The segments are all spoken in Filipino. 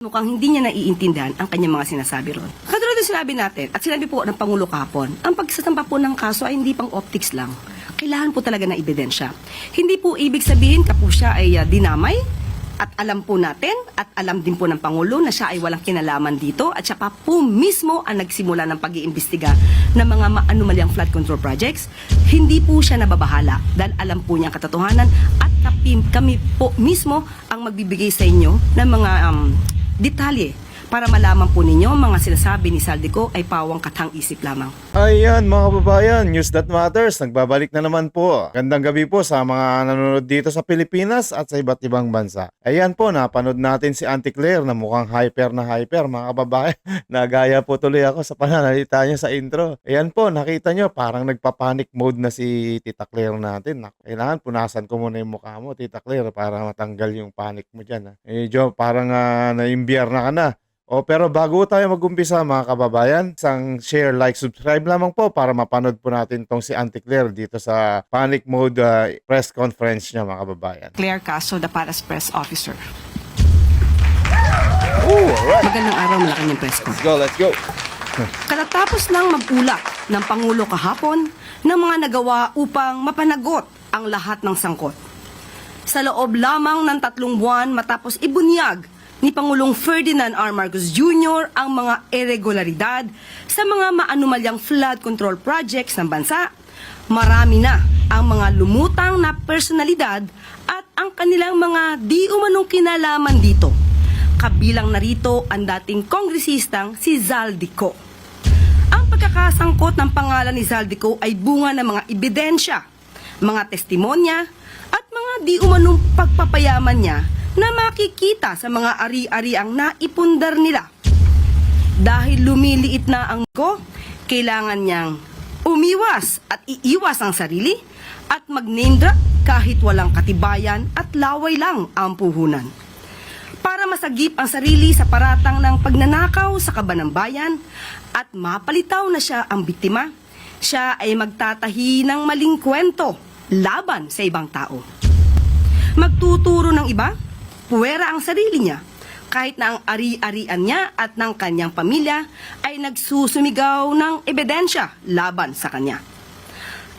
Mukhang hindi niya naiintindihan ang kanyang mga sinasabi ron. Katulad ng sinabi natin, at sinabi po ng Pangulo kahapon, ang pagsasampa po ng kaso ay hindi pang optics lang. Kailangan po talaga ng ebidensya. Hindi po ibig sabihin ka po siya ay dinamay, at alam po natin, at alam din po ng Pangulo na siya ay walang kinalaman dito, at siya pa po mismo ang nagsimula ng pag-iimbestiga ng mga anomalyang flood control projects. Hindi po siya nababahala dahil alam po niya ang katotohanan, at kami po mismo ang magbibigay sa inyo ng mga detalye para malaman po ninyo mga sinasabi ni Zaldico ay pawang katang-isip lamang. Ayan mga kababayan, News That Matters, nagbabalik na naman po. Gandang gabi po sa mga nanonood dito sa Pilipinas at sa iba't ibang bansa. Ayan po, napanood natin si Auntie Claire na mukhang hyper na hyper mga kababayan. Nagaya po tuloy ako sa pananalita niya sa intro. Ayan po, nakita nyo parang nagpa-panic mode na si Tita Claire natin. Kailangan punasan ko muna yung mukha mo, Tita Claire, para matanggal yung panic mo dyan. Medyo parang naimbyar na ka na. Pero bago tayo mag-umpisa mga kababayan, isang share, like, subscribe lamang po para mapanood po natin tong si Auntie Claire dito sa panic mode press conference niya mga kababayan. Claire Caso, the Palace Press Officer. Ooh, alright. Magandang araw, Malacanang Press Corps. Let's go. Katatapos lang mag-ulak ng Pangulo kahapon ng mga nagawa upang mapanagot ang lahat ng sangkot. Sa loob lamang ng 3 buwan matapos ibunyag ni Pangulong Ferdinand R. Marcos Jr. ang mga irregularidad sa mga maanumalyang flood control projects ng bansa, marami na ang mga lumutang na personalidad at ang kanilang mga di umanong kinalaman dito. Kabilang narito ang dating kongresistang si Zaldico. Ang pagkakasangkot ng pangalan ni Zaldico ay bunga ng mga ebidensya, mga testimonya at mga di umanong pagpapayaman niya na makikita sa mga ari-ariang naipundar nila. Dahil lumiliit na ang ko, kailangan niyang umiwas at iiwas ang sarili at mag-name drop kahit walang katibayan at laway lang ang puhunan. Para masagip ang sarili sa paratang ng pagnanakaw sa kaban ng bayan at mapalitaw na siya ang biktima, siya ay magtatahi ng maling kwento laban sa ibang tao. Magtuturo ng iba, puwera ang sarili niya, kahit na ang ari-arian niya at ng kanyang pamilya ay nagsusumigaw ng ebidensya laban sa kanya.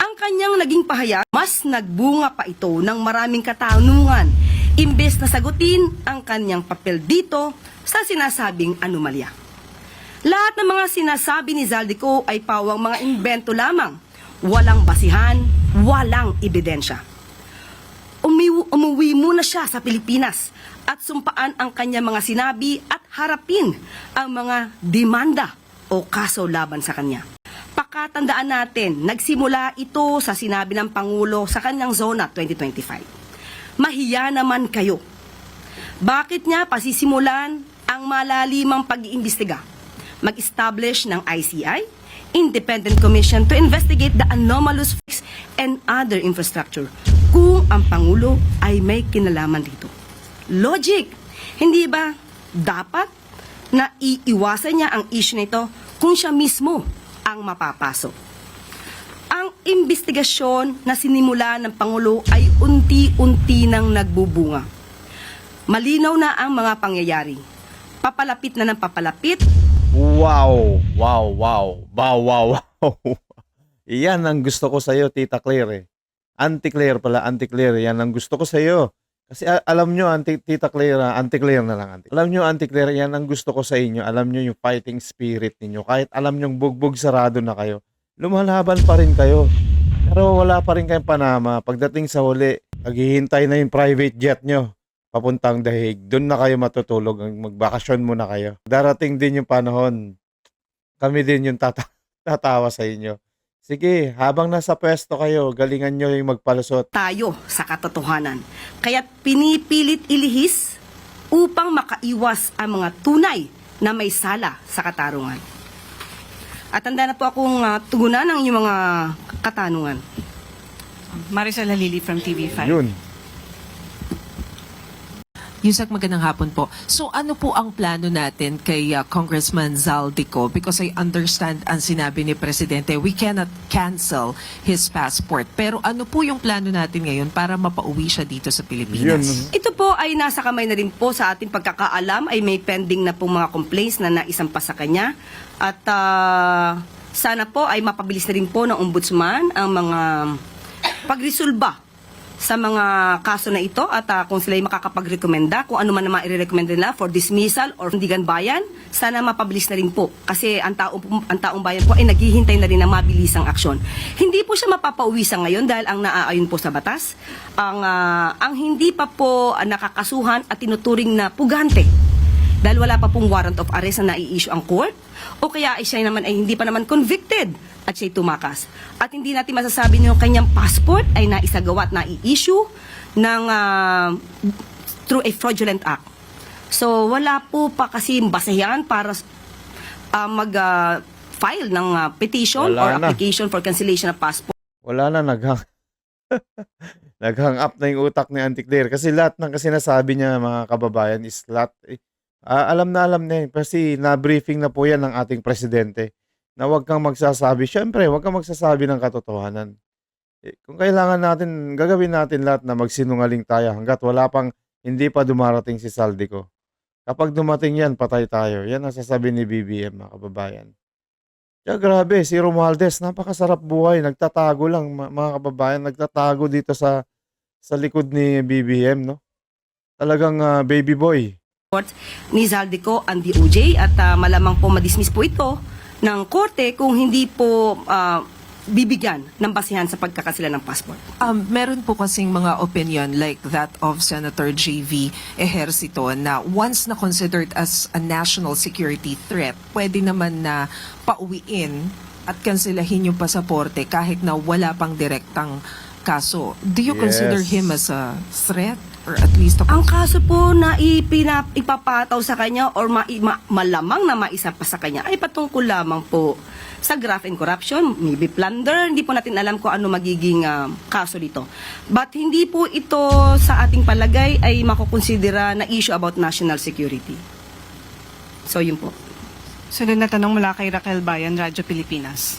Ang kanyang naging pahayag, mas nagbunga pa ito ng maraming katanungan, imbes na sagutin ang kanyang papel dito sa sinasabing anomalya. Lahat ng mga sinasabi ni Zaldico ay pawang mga imbento lamang, walang basihan, walang ebidensya. Umuwi muna siya sa Pilipinas at sumpaan ang kanyang mga sinabi at harapin ang mga demanda o kaso laban sa kanya. Pakatandaan natin, nagsimula ito sa sinabi ng Pangulo sa kanyang Zona 2025. Mahiya naman kayo. Bakit niya pasisimulan ang malalimang pag-iimbestiga? Mag-establish ng ICI, Independent Commission to investigate the anomalous facts and other infrastructure kung ang Pangulo ay may kinalaman dito. Logic! Hindi ba dapat na iiwasan niya ang issue nito kung siya mismo ang mapapasok? Ang investigasyon na sinimula ng Pangulo ay unti-unti nang nagbubunga. Malinaw na ang mga pangyayari. Papalapit na ng papalapit. Wow. Iyan ang gusto ko sa iyo, Tita Claire. Auntie Claire pala, Auntie Claire, yan ang gusto ko sa iyo. Kasi alam nyo, Tita Claire, Auntie Claire na lang, Auntie. Alam nyo, Auntie Claire, yan ang gusto ko sa inyo. Alam nyo yung fighting spirit ninyo. Kahit alam nyo bugbog sarado na kayo, lumalaban pa rin kayo. Pero wala pa rin kayong panama. Pagdating sa huli, naghihintay na yung private jet nyo papuntang Dahig. Doon na kayo matutulog. Magbakasyon muna kayo. Darating din yung panahon. Kami din yung tatawa sa inyo. Sige, habang nasa pwesto kayo, galingan nyo yung magpalusot. Tayo sa katotohanan. Kaya't pinipilit ilihis upang makaiwas ang mga tunay na may sala sa katarungan. At handa na po akong tugunan ng inyong mga katanungan. Marisol Halili from TV5. Yun. Yusek, magandang hapon po. So ano po ang plano natin kay Congressman Zaldico? Because I understand ang sinabi ni Presidente, we cannot cancel his passport. Pero ano po yung plano natin ngayon para mapauwi siya dito sa Pilipinas? Ito po ay nasa kamay na rin po sa ating pagkakaalam ay may pending na po mga complaints na naisampa sa kanya. At sana po ay mapabilis na rin po ng ombudsman ang mga pagresolba sa mga kaso na ito at kung sila ay makakapagrekomenda, kung ano man naman i-recommend nila for dismissal or Sandigan Bayan, sana mapabilis na rin po. Kasi ang taong bayan po ay naghihintay na rin ng mabilisang aksyon. Hindi po siya mapapauwi sa ngayon dahil ang naaayon po sa batas, ang hindi pa po nakakasuhan at tinuturing na pugante dahil wala pa pong warrant of arrest na nai-issue ang court o kaya ay siya naman ay hindi pa naman convicted at siya'y tumakas. At hindi natin masasabi na yung kanyang passport ay naisagawa at nai-issue ng, through a fraudulent act. So wala po pa kasi basehan para mag-file ng petition or application for cancellation of passport. Wala na, naghang up na yung utak ni Auntie Claire. Kasi lahat ng sinasabi niya, mga kababayan, is lahat, alam na kasi na-briefing na po yan ng ating presidente na huwag kang magsasabi. Siyempre, huwag kang magsasabi ng katotohanan. Kung kailangan natin, gagawin natin lahat na magsinungaling tayo hanggat hindi pa dumarating si Zaldico. Kapag dumating yan, patay tayo. Yan ang sasabi ni BBM, mga kababayan. Kaya grabe, si Romualdez, napakasarap buhay. Nagtatago lang, mga kababayan. Nagtatago dito sa likod ni BBM, no? Talagang baby boy. Ni Zaldico ang DOJ at malamang po madismiss po ito ng korte kung hindi po bibigyan ng basihan sa pagkakasila ng passport. Meron po kasing mga opinion like that of Senator J.V. Ejercito na once na considered as a national security threat, pwede naman na pauwiin at kanselahin yung pasaporte kahit na wala pang direktang kaso. Do you consider him as a threat? Or at least Ang kaso po na ipapataw sa kanya or malamang na maisa pa sa kanya ay patungkol lamang po sa graft and corruption, maybe plunder, hindi po natin alam kung ano magiging kaso dito. But hindi po ito sa ating palagay ay makukonsidera na issue about national security. So yun po. Sunod na tanong mula kay Raquel Bayan, Radyo Pilipinas.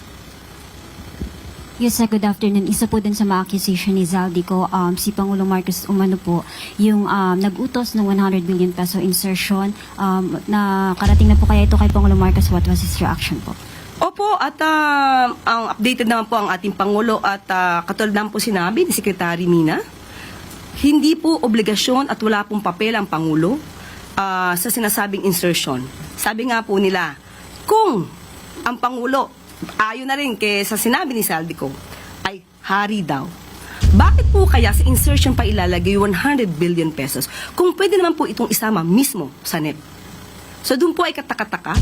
Yes, sir. Good afternoon. Isa po din sa mga accusation ni Zaldico, si Pangulong Marcos umano po, yung nag-utos ng 100 billion peso insertion, na karating na po kaya ito kay Pangulong Marcos. What was his reaction po? Opo, at ang updated naman po ang ating Pangulo at katulad naman po sinabi ni Secretary Mina, hindi po obligasyon at wala pong papel ang Pangulo sa sinasabing insertion. Sabi nga po nila, kung ang Pangulo ayon na rin sa sinabi ni Zaldico ay hari daw. Bakit po kaya sa insertion pa ilalagay 100 billion pesos kung pwede naman po itong isama mismo sa NEP? So doon po ay katakataka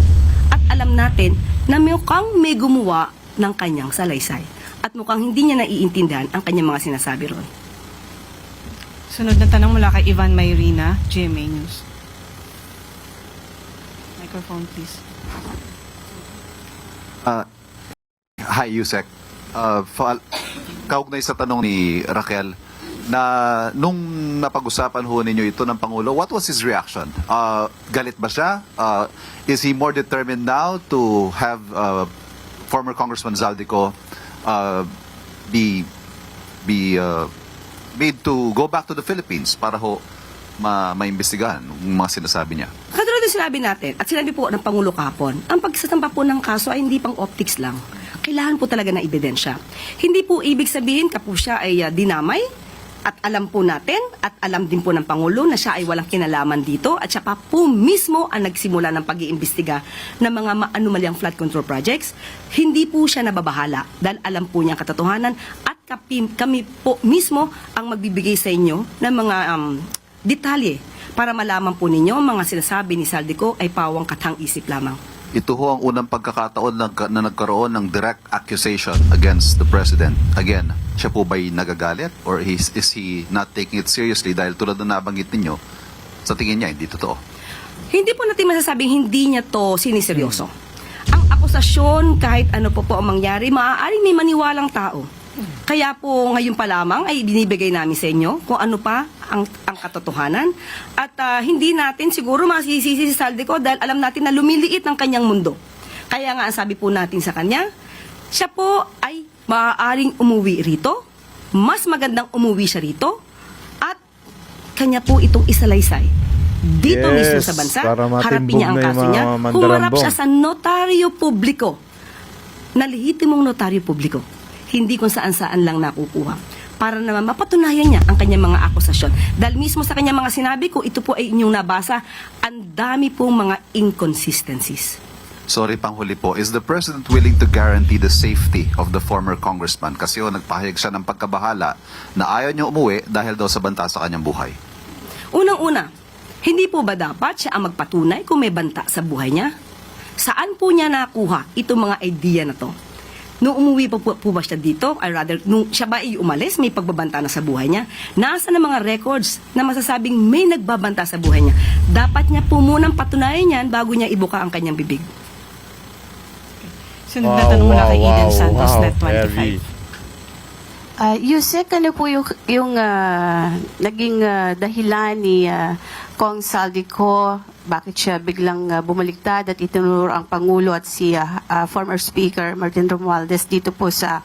at alam natin na mukhang may gumawa ng kanyang salaysay at mukhang hindi niya naiintindihan ang kanyang mga sinasabi ron. Sunod na tanong mula kay Ivan Mayrina, GMA News. Microphone, please. Hi, Yusek. Kaugnay sa tanong ni Raquel, na nung napag-usapan ho ninyo ito ng Pangulo, what was his reaction? Galit ba siya? Is he more determined now to have former Congressman Zaldico be made to go back to the Philippines para ho maimbestigahan yung mga sinasabi niya? Katulad ng sinabi natin at sinabi po ng Pangulo kahapon, ang pagsasampa po ng kaso ay hindi pang optics lang. Kailangan po talaga ng ebidensya. Hindi po ibig sabihin po siya ay dinamay at alam po natin at alam din po ng Pangulo na siya ay walang kinalaman dito at siya pa po mismo ang nagsimula ng pag-iimbestiga ng mga maanumalyang flood control projects. Hindi po siya nababahala dahil alam po niya ang katotohanan at kami po mismo ang magbibigay sa inyo ng mga detalye para malaman po ninyo ang mga sinasabi ni Zaldico ay pawang katang-isip lamang. Ito ho ang unang pagkakataon na nagkaroon ng direct accusation against the President. Again, siya po ba'y nagagalit? Or is he not taking it seriously dahil tulad na nabanggit ninyo, sa tingin niya hindi totoo? Hindi po natin masasabing hindi niya to siniseryoso. Ang akusasyon, kahit ano po ang mangyari, maaaring may maniwalang tao. Kaya po ngayon pa lamang ay binibigay namin sa inyo kung ano pa ang katotohanan. At hindi natin siguro masisisi si Saldico dahil alam natin na lumiliit ang kanyang mundo. Kaya nga ang sabi po natin sa kanya, siya po ay maaaring umuwi rito, mas magandang umuwi siya rito, at kanya po itong isalaysay. Dito Yes, mismo sa bansa, para matimbog harapin niya ang na yung kaso mga niya, mandarambong. humarap siya sa notaryo publiko, na lehitimong notaryo publiko, hindi kung saan-saan lang nakukuha, para naman mapatunayan niya ang kanyang mga akusasyon. Dahil mismo sa kanyang mga sinabi ko, ito po ay inyong nabasa, ang dami pong mga inconsistencies. Sorry, panghuli po. Is the President willing to guarantee the safety of the former congressman? Kasi nagpahayag siya ng pagkabahala na ayaw niya umuwi dahil daw sa banta sa kanyang buhay. Unang-una, hindi po ba dapat siya ang magpatunay kung may banta sa buhay niya? Saan po niya nakuha itong mga idea na to? Nung umuwi po ba siya dito, or rather, nung siya ba ay umalis, may pagbabanta na sa buhay niya? Nasa na mga records na masasabing may nagbabanta sa buhay niya? Dapat niya po munang patunayan yan bago niya ibuka ang kanyang bibig. Sunod na tanong mula kay Eden Santos, Net 25. Heavy. Yusek, ano po yung naging dahilan ni Kong Saldico, bakit siya biglang bumaliktad at itinuro ang Pangulo at si former Speaker Martin Romualdez dito po sa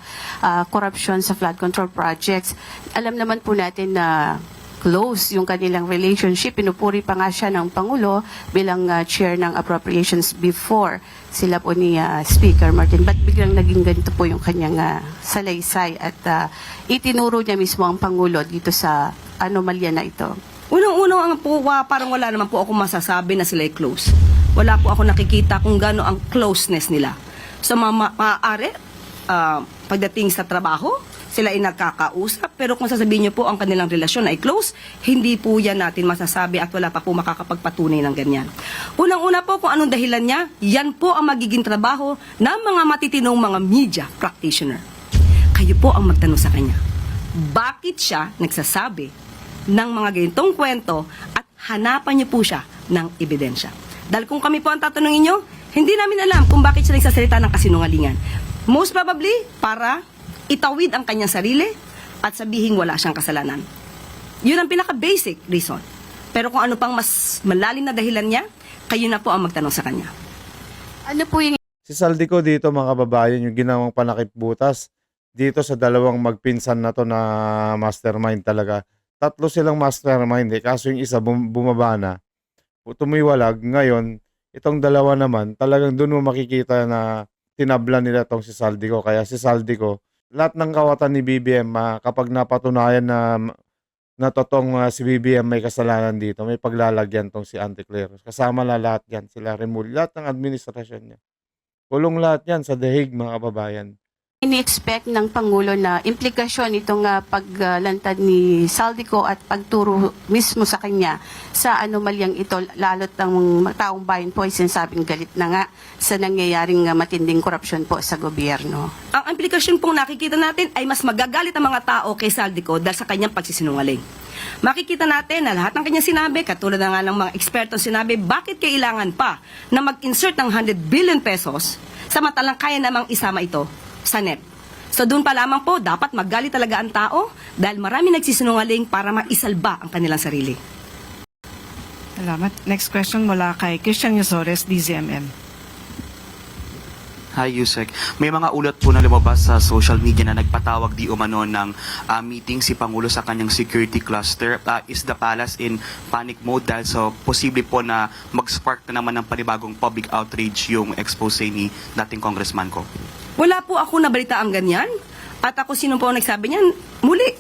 corruption sa flood control projects? Alam naman po natin na close yung kanilang relationship. Pinupuri pa nga siya ng Pangulo bilang chair ng appropriations before sila po ni Speaker Martin. Ba't biglang naging ganito po yung kanyang salaysay at itinuro niya mismo ang Pangulo dito sa anomalya na ito? Unang-unang ang po, parang wala naman po ako masasabi na sila ay close. Wala po ako nakikita kung gaano ang closeness nila. So maaari, pagdating sa trabaho, sila ay nagkakausap, pero kung sasabihin niyo po ang kanilang relasyon ay close, hindi po yan natin masasabi at wala pa po makakapagpatunay ng ganyan. Unang-una po kung anong dahilan niya, yan po ang magiging trabaho ng mga matitinong mga media practitioner. Kayo po ang magtanong sa kanya. Bakit siya nagsasabi ng mga ganitong kwento at hanapan niyo po siya ng ebidensya? Dahil kung kami po ang tatanungin niyo, hindi namin alam kung bakit siya nagsasalita ng kasinungalingan. Most probably, para itawid ang kanyang sarili at sabihin wala siyang kasalanan. Yun ang pinaka-basic reason. Pero kung ano pang mas malalim na dahilan niya, kayo na po ang magtanong sa kanya. Ano po yung Si Saldico dito mga kababayan, yung ginawang panakip-butas dito sa dalawang magpinsan na to na mastermind talaga. Tatlo silang mastermind kaso yung isa bumaba na, tumiwalag. Ngayon, itong dalawa naman, talagang doon mo makikita na tinabla nila tong si Saldico. Kaya si Saldico, lahat ng kawatan ni BBM, kapag napatunayan na totoong si BBM may kasalanan dito, may paglalagyan tong si Auntie Claire. Kasama na lahat yan, sila Remulla, lahat ng administrasyon niya. Kulong lahat yan sa The Hague, mga kababayan. ini-expect ng Pangulo na implikasyon itong paglantad ni Saldico at pagturo mismo sa kanya sa anomalyang ito, lalo't ang taong bayan po ay sinasabing galit na nga sa nangyayaring matinding korupsyon po sa gobyerno? Ang implikasyon pong nakikita natin ay mas magagalit ang mga tao kay Saldico dahil sa kanyang pagsisinungaling. Makikita natin na lahat ng kanyang sinabi, katulad na nga ng mga ekspertong sinabi, bakit kailangan pa na mag-insert ng 100 billion pesos samantalang kaya namang isama ito sa NEP. So doon pa lamang po, dapat magalit talaga ang tao dahil marami nagsisinungaling para maisalba ang kanilang sarili. Salamat. Next question mula kay Christian Yosores, DZMM. Hi, Yusek. May mga ulat po na lumabas sa social media na nagpatawag di umano ng meeting si Pangulo sa kanyang security cluster. Is the palace in panic mode dahil so posible po na mag-spark na naman ng panibagong public outrage yung expose ni dating congressman ko? Wala po ako nabalita ang ganyan. At ako sino po ang nagsabi niyan, muli,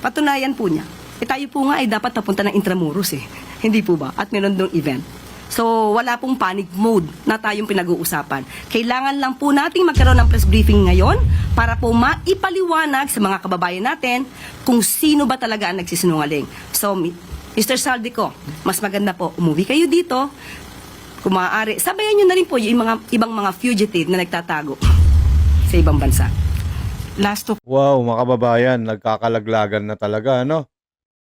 patunayan po niya. Tayo po nga ay dapat napunta ng Intramuros Hindi po ba? At meron doong event. So, wala pong panic mode na tayong pinag-uusapan. Kailangan lang po nating magkaroon ng press briefing ngayon para po maipaliwanag sa mga kababayan natin kung sino ba talaga ang nagsisinungaling. So, Mr. Saldico, mas maganda po, umuwi kayo dito. Kung maaari, sabayan nyo na rin po yung ibang mga fugitive na nagtatago sa ibang bansa. Last two. Wow, mga kababayan, nagkakalaglagan na talaga, ano?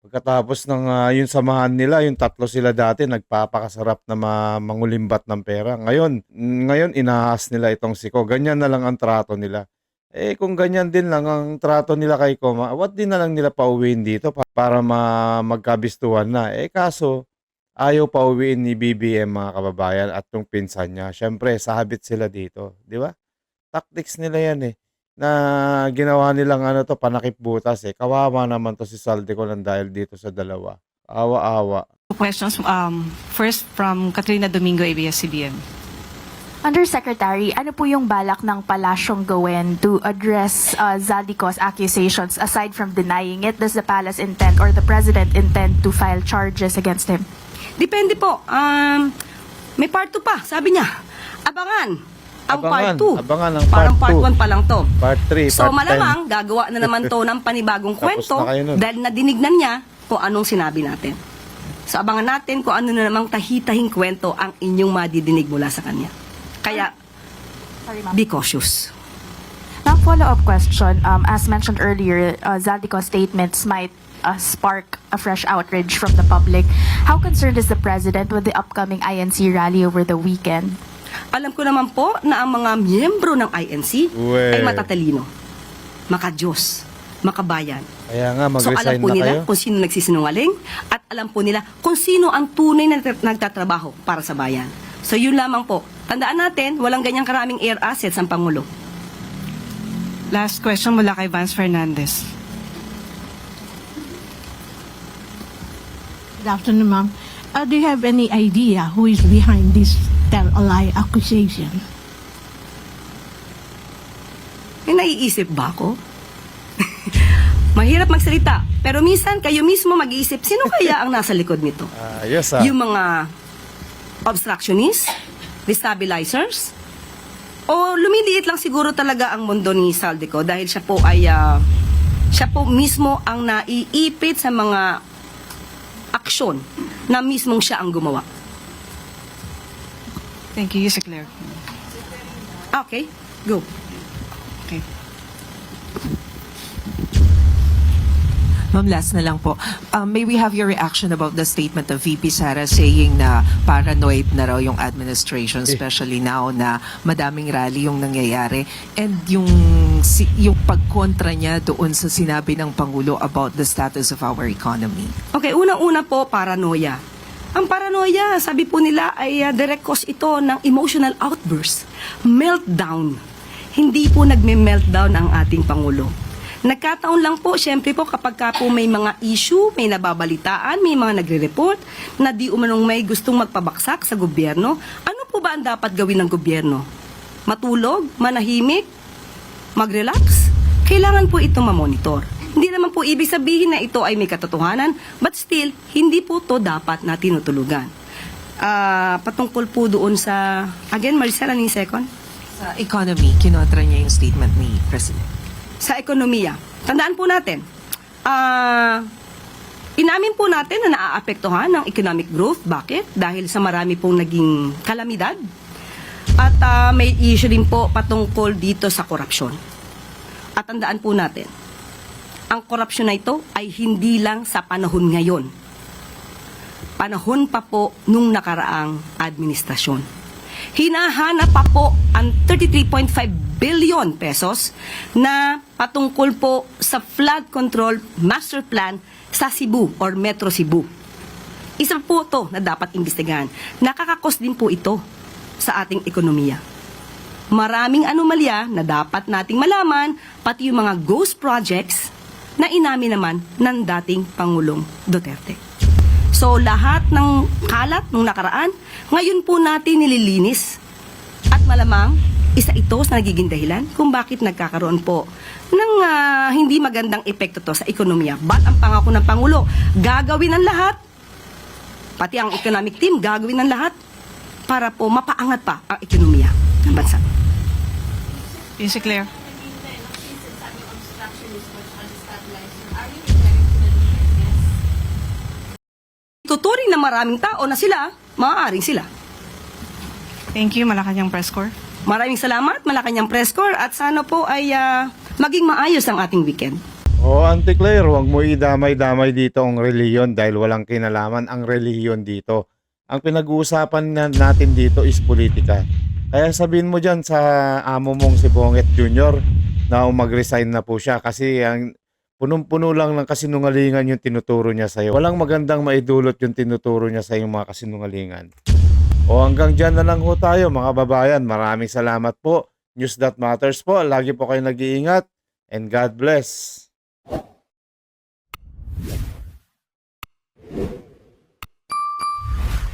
Pagkatapos ng yung samahan nila, yung tatlo sila dati, nagpapakasarap na mangulimbat ng pera. Ngayon inaas nila itong siko. Ganyan na lang ang trato nila. Eh kung ganyan din lang ang trato nila kay Coma, what din na lang nila pauwiin dito para magkabistuhan na. Eh kaso, ayaw pauwiin ni BBM mga kababayan at yung pinsan niya. Siyempre, sahabit sila dito. Di ba? Tactics nila yan eh. Na ginawa nilang ano to, panakip butas eh. Kawawa naman to si Saldico lang dahil dito sa dalawa. Awa-awa. Questions, first from Katrina Domingo, ABS-CBN. Undersecretary, ano po yung balak ng palasyong gawin to address Zaldico's accusations aside from denying it? Does the palace intend or the president intend to file charges against him? Depende po. May part 2 pa, sabi niya. Abangan ang part 2. Abangan ang Parang part part 2. 1 pa lang to. Part 3, So part 10. malamang gagawa na naman to ng panibagong Tapos kwento na kayo nun. dahil nadinignan niya kung anong sinabi natin. So abangan natin kung ano na namang tahitahing kwento ang inyong madidinig mula sa kanya. Kaya, Sorry, ma'am. be cautious. Now, follow-up question. As mentioned earlier, Zaldico's statements might spark a fresh outrage from the public. How concerned is the president with the upcoming INC rally over the weekend? Alam ko naman po na ang mga miyembro ng INC Uwe. ay matatalino, makadiyos, makabayan. Kaya nga, So alam mag-resign po na nila kayo. kung sino nagsisinungaling at alam po nila kung sino ang tunay na nagtatrabaho para sa bayan. So yun lamang po. Tandaan natin, walang ganyang karaming air assets ang Pangulo. Last question mula kay Vance Fernandez. Good afternoon, ma'am. Do you have any idea who is behind this tell-a-lie accusation? May naiisip ba ako? Mahirap magsalita. Pero minsan, kayo mismo mag-iisip, sino kaya ang nasa likod nito? Yes, Yung mga obstructionists, destabilizers, o lumiliit lang siguro talaga ang mundo ni Saldico dahil siya po ay siya po mismo ang naiipit sa mga aksyon na mismong siya ang gumawa. Thank you, Yusek Claire. Okay, go. Okay. Ma'am, last na lang po. May we have your reaction about the statement of VP Sara saying na paranoid na raw yung administration, especially now na madaming rally yung nangyayari, and yung pagkontra niya doon sa sinabi ng Pangulo about the status of our economy. Okay, unang-una po, paranoia. Ang paranoia, sabi po nila, ay direct cause ito ng emotional outburst. Meltdown. Hindi po nagme-meltdown ang ating Pangulo. Nagkataon lang po, syempre po, kapag ka po may mga issue, may nababalitaan, may mga nagre-report na di umanong may gustong magpabaksak sa gobyerno, ano po ba ang dapat gawin ng gobyerno? Matulog? Manahimik? Mag-relax? Kailangan po ito mamonitor. Hindi naman po ibig sabihin na ito ay may katotohanan, but still, hindi po to dapat na tinutulugan. Patungkol po doon sa, again, Maricel, ano yung second? Sa economy, kinontra niya yung statement ni President. Sa ekonomiya. Tandaan po natin, inamin po natin na naaapektuhan ng economic growth. Bakit? Dahil sa marami pong naging kalamidad. At may issue din po patungkol dito sa korupsyon. At tandaan po natin, ang korupsyon na ito ay hindi lang sa panahon ngayon. Panahon pa po nung nakaraang administrasyon. Hinahanap pa po ang 33.5 billion pesos na patungkol po sa flood control master plan sa Cebu or Metro Cebu. Isa po ito na dapat imbestigahan. Nakakakos din po ito sa ating ekonomiya. Maraming anomalya na dapat nating malaman, pati yung mga ghost projects na inamin naman ng dating Pangulong Duterte. So lahat ng kalat nung nakaraan, ngayon po natin nililinis. At malamang, isa ito sa nagiging dahilan kung bakit nagkakaroon po ng hindi magandang epekto to sa ekonomiya. But ang pangako ng Pangulo, gagawin ang lahat, pati ang economic team, gagawin ang lahat para po mapaangat pa ang ekonomiya ng bansa. Yusek Claire. Tuturing na maraming tao na sila, maaaring sila. Thank you, Malacanang Press Corps. Maraming salamat, Malacanang Press Corps, at sana po ay maging maayos ang ating weekend. Auntie Claire, huwag mo idamay-damay dito ang reliyon dahil walang kinalaman ang reliyon dito. Ang pinag-uusapan natin dito is politika. Kaya sabihin mo dyan sa amo mong si Bonget Jr., na mag-resign na po siya kasi ang punong-puno lang ng kasinungalingan yung tinuturo niya sa'yo. Walang magandang maidulot yung tinuturo niya sa yung mga kasinungalingan. O hanggang dyan na lang ho tayo mga babayan. Maraming salamat po. News That Matters po. Lagi po kayo nag-iingat and God bless.